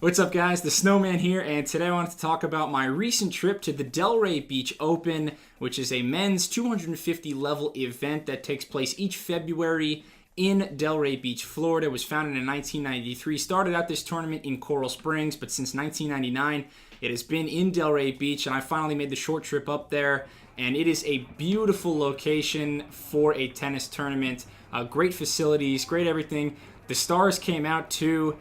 What's up, guys? The Snowman here, and today I wanted to talk about my recent trip to the Delray Beach Open, which is a men's 250 level event that takes place each February in Delray Beach, Florida. It was founded in 1993. Started out this tournament in Coral Springs, but since 1999, it has been in Delray Beach, and I finally made the short trip up there, and it is a beautiful location for a tennis tournament. Great facilities, great everything. The stars came out too.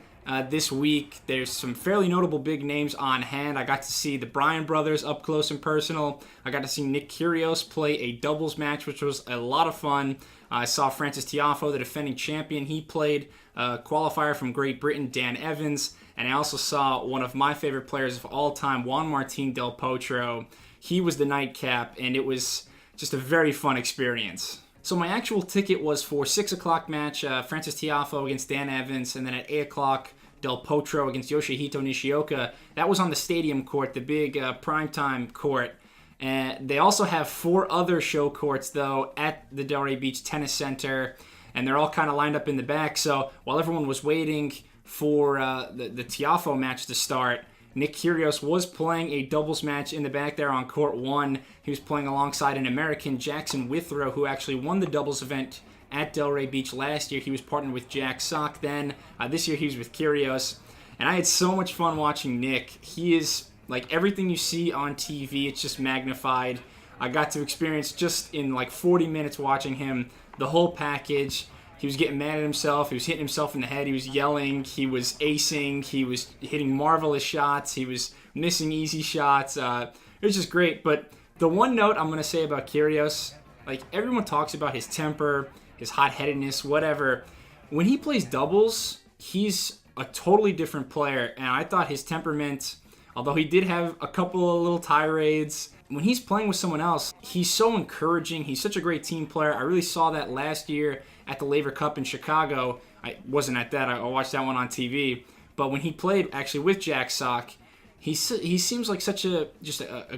This week, there's some fairly notable big names on hand. I got to see the Bryan Brothers up close and personal. I got to see Nick Kyrgios play a doubles match, which was a lot of fun. I saw Frances Tiafoe, the defending champion. He played a qualifier from Great Britain, Dan Evans. And I also saw one of my favorite players of all time, Juan Martin Del Potro. He was the nightcap, and it was just a very fun experience. So my actual ticket was for 6 o'clock match, Frances Tiafoe against Dan Evans, and then at 8 o'clock, Del Potro against Yoshihito Nishioka. That was on the stadium court, the big primetime court. And they also have 4 other show courts, though, at the Delray Beach Tennis Center, and they're all kind of lined up in the back. So while everyone was waiting for the Tiafoe match to start, Nick Kyrgios was playing a doubles match in the back there on court 1. He was playing alongside an American, Jackson Withrow, who actually won the doubles event at Delray Beach last year. He was partnered with Jack Sock then. This year he was with Kyrgios. And I had so much fun watching Nick. He is like everything you see on TV, it's just magnified. I got to experience just in like 40 minutes watching him the whole package. He was getting mad at himself. He was hitting himself in the head. He was yelling. He was acing. He was hitting marvelous shots. He was missing easy shots. It was just great. But the one note I'm going to say about Kyrgios, like everyone talks about his temper, his hot-headedness, whatever. When he plays doubles, he's a totally different player. And I thought his temperament, although he did have a couple of little tirades, when he's playing with someone else, he's so encouraging. He's such a great team player. I really saw that last year at the Laver Cup in Chicago. I wasn't at that. I watched that one on TV. But when he played actually with Jack Sock, he seems like such a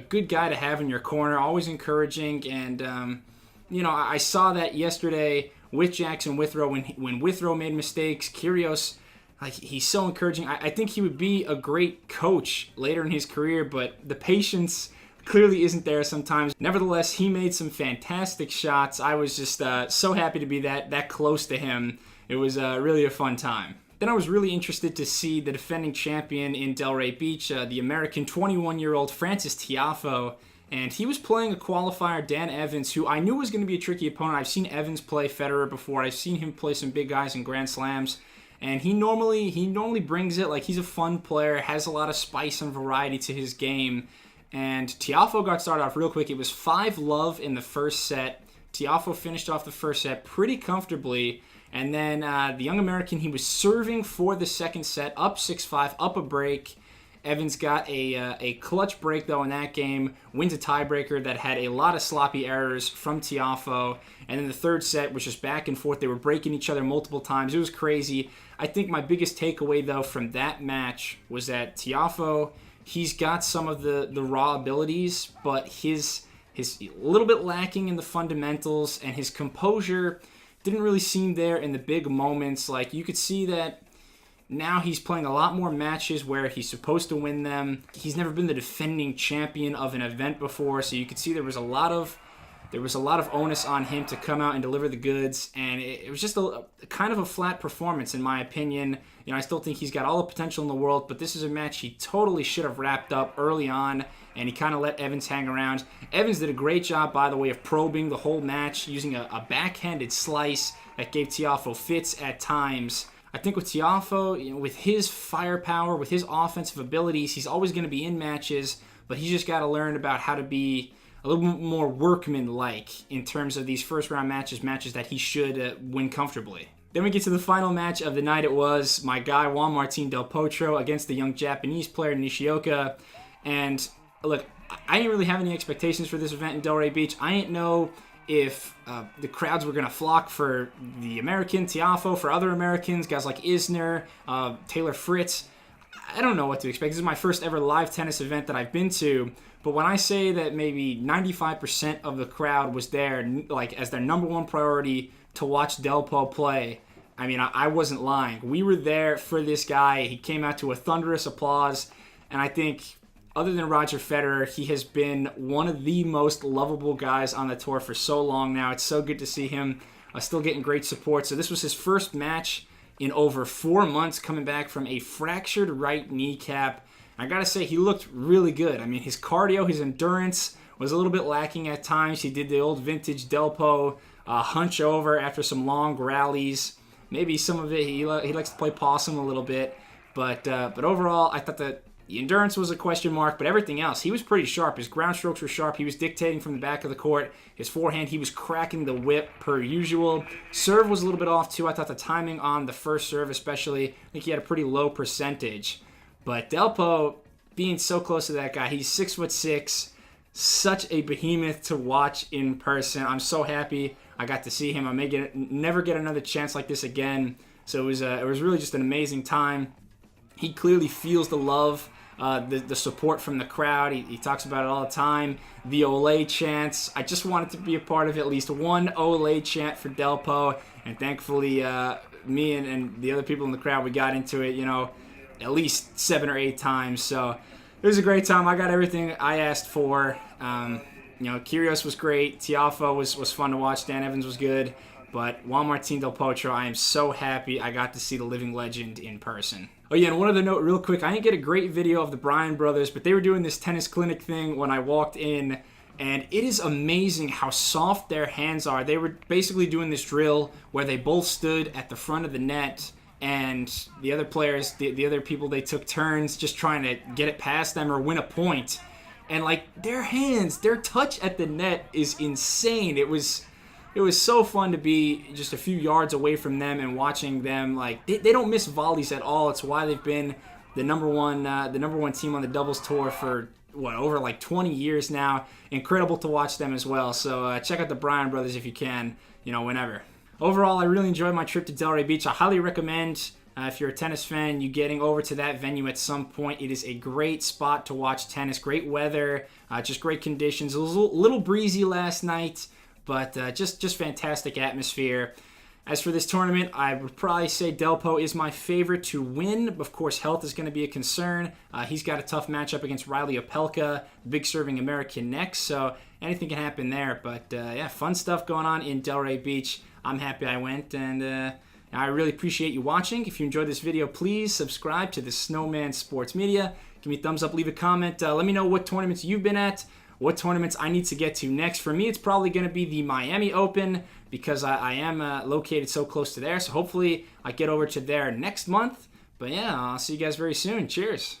good guy to have in your corner, always encouraging. And I saw that yesterday with Jackson Withrow when Withrow made mistakes. Kyrgios, like he's so encouraging. I think he would be a great coach later in his career, but the patience clearly isn't there sometimes. Nevertheless, he made some fantastic shots. I was just so happy to be that close to him. It was really a fun time. Then I was really interested to see the defending champion in Delray Beach, the American 21-year-old Frances Tiafoe. And he was playing a qualifier, Dan Evans, who I knew was going to be a tricky opponent. I've seen Evans play Federer before. I've seen him play some big guys in Grand Slams. And he normally brings it. Like, he's a fun player, has a lot of spice and variety to his game. And Tiafoe got started off real quick. It was 5-love in the first set. Tiafoe finished off the first set pretty comfortably. And then the young American, he was serving for the second set, up 6-5, up a break. Evans got a clutch break, though, in that game. Wins a tiebreaker that had a lot of sloppy errors from Tiafoe. And then the third set was just back and forth. They were breaking each other multiple times. It was crazy. I think my biggest takeaway, though, from that match was that Tiafoe, he's got some of the raw abilities, but his a little bit lacking in the fundamentals, and his composure didn't really seem there in the big moments. Like, you could see that now he's playing a lot more matches where he's supposed to win them. He's never been the defending champion of an event before, so you could see there was a lot of onus on him to come out and deliver the goods, and it was just a kind of a flat performance in my opinion. I still think he's got all the potential in the world, but this is a match he totally should have wrapped up early on, and he kind of let Evans hang around. Evans did a great job, by the way, of probing the whole match, using a backhanded slice that gave Tiafoe fits at times. I think with Tiafoe, with his firepower, with his offensive abilities, he's always going to be in matches, but he's just got to learn about how to be a little bit more workman-like in terms of these first-round matches that he should win comfortably. Then we get to the final match of the night. It was my guy Juan Martin Del Potro against the young Japanese player Nishioka. And look, I didn't really have any expectations for this event in Delray Beach. I didn't know if the crowds were going to flock for the American, Tiafoe, for other Americans, guys like Isner, Taylor Fritz. I don't know what to expect. This is my first ever live tennis event that I've been to. But when I say that maybe 95% of the crowd was there, like as their number one priority to watch Delpo play, I mean, I wasn't lying. We were there for this guy. He came out to a thunderous applause, and I think, other than Roger Federer, he has been one of the most lovable guys on the tour for so long now. It's so good to see him still getting great support. So this was his first match in over 4 months, coming back from a fractured right kneecap. I gotta say, he looked really good. I mean, his cardio, his endurance was a little bit lacking at times. He did the old vintage Delpo hunch over after some long rallies. Maybe some of it, he likes to play possum a little bit. But overall, I thought that the endurance was a question mark, but everything else, he was pretty sharp. His ground strokes were sharp. He was dictating from the back of the court. His forehand, he was cracking the whip per usual. Serve was a little bit off, too. I thought the timing on the first serve especially, I think he had a pretty low percentage. But Delpo, being so close to that guy, he's 6'6", such a behemoth to watch in person. I'm so happy I got to see him. I may never get another chance like this again. So it was really just an amazing time. He clearly feels the love, the support from the crowd. He talks about it all the time. The Olé chants. I just wanted to be a part of at least one Olé chant for Delpo. And thankfully, me and the other people in the crowd, we got into it, at least 7 or 8 times. So it was a great time. I got everything I asked for. Kyrgios was great. Tiafoe was fun to watch. Dan Evans was good. But Juan Martin Del Potro, I am so happy I got to see the living legend in person. Oh yeah, and one other note real quick. I didn't get a great video of the Bryan Brothers, but they were doing this tennis clinic thing when I walked in, and it is amazing how soft their hands are. They were basically doing this drill where they both stood at the front of the net, and the other players, the other people, they took turns just trying to get it past them or win a point. And their hands, their touch at the net is insane. It was so fun to be just a few yards away from them and watching them. They don't miss volleys at all. It's why they've been the number one team on the doubles tour for over 20 years now. Incredible to watch them as well. So check out the Bryan Brothers if you can, whenever. Overall, I really enjoyed my trip to Delray Beach. I highly recommend, if you're a tennis fan, you getting over to that venue at some point. It is a great spot to watch tennis. Great weather, just great conditions. It was a little breezy last night, but just fantastic atmosphere. As for this tournament, I would probably say Delpo is my favorite to win. Of course, health is going to be a concern. He's got a tough matchup against Riley Opelka, the big serving American next, so anything can happen there. But yeah, fun stuff going on in Delray Beach. I'm happy I went, and I really appreciate you watching. If you enjoyed this video, please subscribe to the Snowman Sports Media. Give me a thumbs up, leave a comment. Let me know what tournaments you've been at, what tournaments I need to get to next. For me, it's probably going to be the Miami Open because I am located so close to there. So hopefully I get over to there next month. But yeah, I'll see you guys very soon. Cheers.